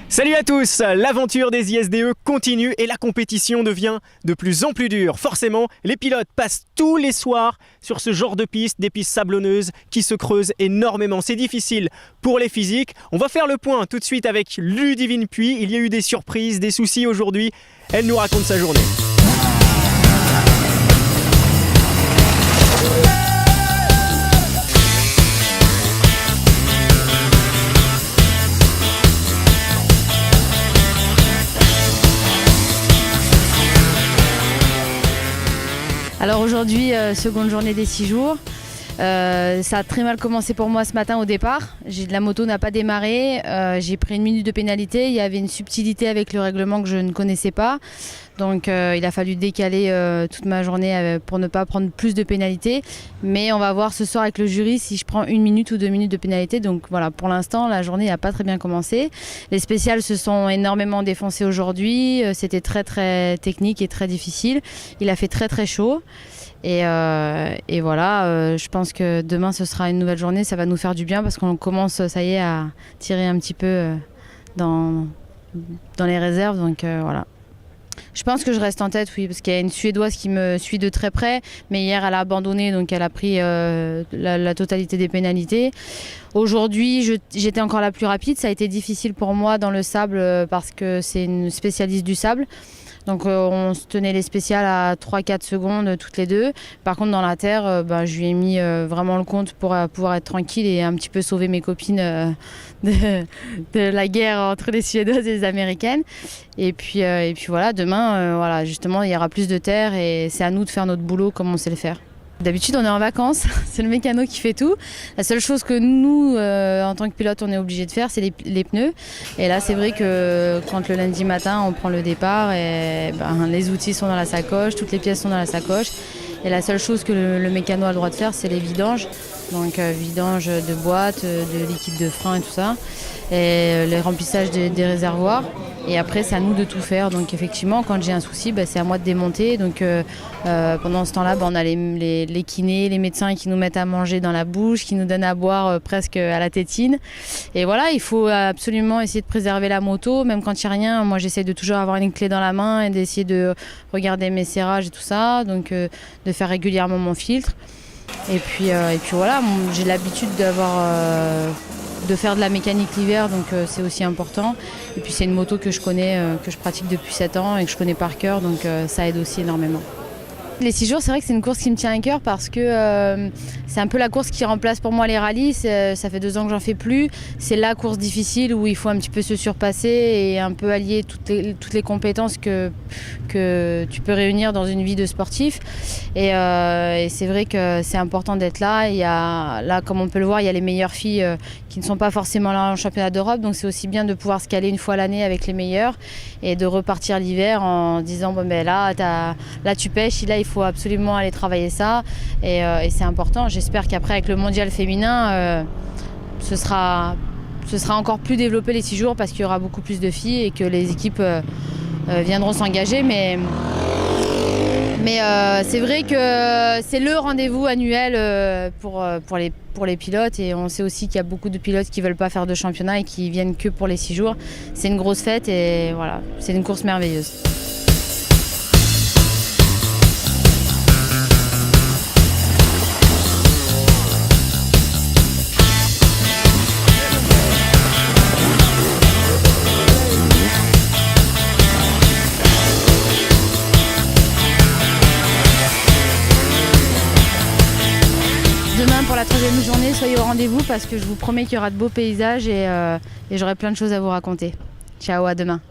Salut à tous, l'aventure des ISDE continue et la compétition devient de plus en plus dure. Forcément, les pilotes passent tous les soirs sur ce genre de pistes, des pistes sablonneuses qui se creusent énormément. C'est difficile pour les physiques. On va faire le point tout de suite avec Ludivine Puy. Il y a eu des surprises, des soucis aujourd'hui. Elle nous raconte sa journée. Alors aujourd'hui, seconde journée des 6 jours. Ça a très mal commencé pour moi ce matin au départ. La moto n'a pas démarré, j'ai pris 1 minute de pénalité. Il y avait une subtilité avec le règlement que je ne connaissais pas. Donc il a fallu décaler toute ma journée pour ne pas prendre plus de pénalités. Mais on va voir ce soir avec le jury si je prends 1 minute ou 2 minutes de pénalité. Donc voilà, pour l'instant, la journée n'a pas très bien commencé. Les spéciales se sont énormément défoncées aujourd'hui. C'était très très technique et très difficile. Il a fait très très chaud. Et voilà, je pense que demain ce sera une nouvelle journée, ça va nous faire du bien parce qu'on commence, ça y est, à tirer un petit peu dans les réserves, donc voilà. Je pense que je reste en tête, oui, parce qu'il y a une Suédoise qui me suit de très près, mais hier elle a abandonné, donc elle a pris la totalité des pénalités. Aujourd'hui, j'étais encore la plus rapide, ça a été difficile pour moi dans le sable parce que c'est une spécialiste du sable. Donc on se tenait les spéciales à 3-4 secondes toutes les deux. Par contre dans la terre, je lui ai mis vraiment le compte pour pouvoir être tranquille et un petit peu sauver mes copines de la guerre entre les Suédoises et les Américaines. Et puis voilà, demain, voilà, justement, il y aura plus de terre et c'est à nous de faire notre boulot comme on sait le faire. D'habitude, on est en vacances, c'est le mécano qui fait tout. La seule chose que nous, en tant que pilote, on est obligé de faire, c'est les pneus. Et là, c'est vrai que quand le lundi matin, on prend le départ, et les outils sont dans la sacoche, toutes les pièces sont dans la sacoche. Et la seule chose que le mécano a le droit de faire, c'est les vidanges. Donc vidange de boîtes, de liquide de frein et tout ça. Et les remplissages des réservoirs. Et après, c'est à nous de tout faire. Donc effectivement, quand j'ai un souci, c'est à moi de démonter. Donc pendant ce temps-là, on a les kinés, les médecins qui nous mettent à manger dans la bouche, qui nous donnent à boire presque à la tétine. Et voilà, il faut absolument essayer de préserver la moto. Même quand il n'y a rien, moi j'essaie de toujours avoir une clé dans la main et d'essayer de regarder mes serrages et tout ça. Donc de faire régulièrement mon filtre. Et puis voilà, j'ai l'habitude de faire de la mécanique l'hiver, donc c'est aussi important. Et puis c'est une moto que je connais, que je pratique depuis 7 ans et que je connais par cœur, donc ça aide aussi énormément. Les 6 jours, c'est vrai que c'est une course qui me tient à cœur parce que c'est un peu la course qui remplace pour moi les rallyes. Ça fait 2 ans que j'en fais plus. C'est la course difficile où il faut un petit peu se surpasser et un peu allier toutes les compétences que tu peux réunir dans une vie de sportif. Et c'est vrai que c'est important d'être là. Là, comme on peut le voir, il y a les meilleures filles qui ne sont pas forcément là en championnat d'Europe. Donc c'est aussi bien de pouvoir se caler une fois l'année avec les meilleures et de repartir l'hiver en disant là tu pêches, là il faut absolument aller travailler ça. Et c'est important. J'espère qu'après avec le mondial féminin, ce sera encore plus développé les 6 jours parce qu'il y aura beaucoup plus de filles et que les équipes viendront s'engager. Mais c'est vrai que c'est le rendez-vous annuel pour les pilotes et on sait aussi qu'il y a beaucoup de pilotes qui ne veulent pas faire de championnat et qui viennent que pour les 6 jours. C'est une grosse fête et voilà, c'est une course merveilleuse. Demain pour la 3e journée, soyez au rendez-vous parce que je vous promets qu'il y aura de beaux paysages et j'aurai plein de choses à vous raconter. Ciao, à demain.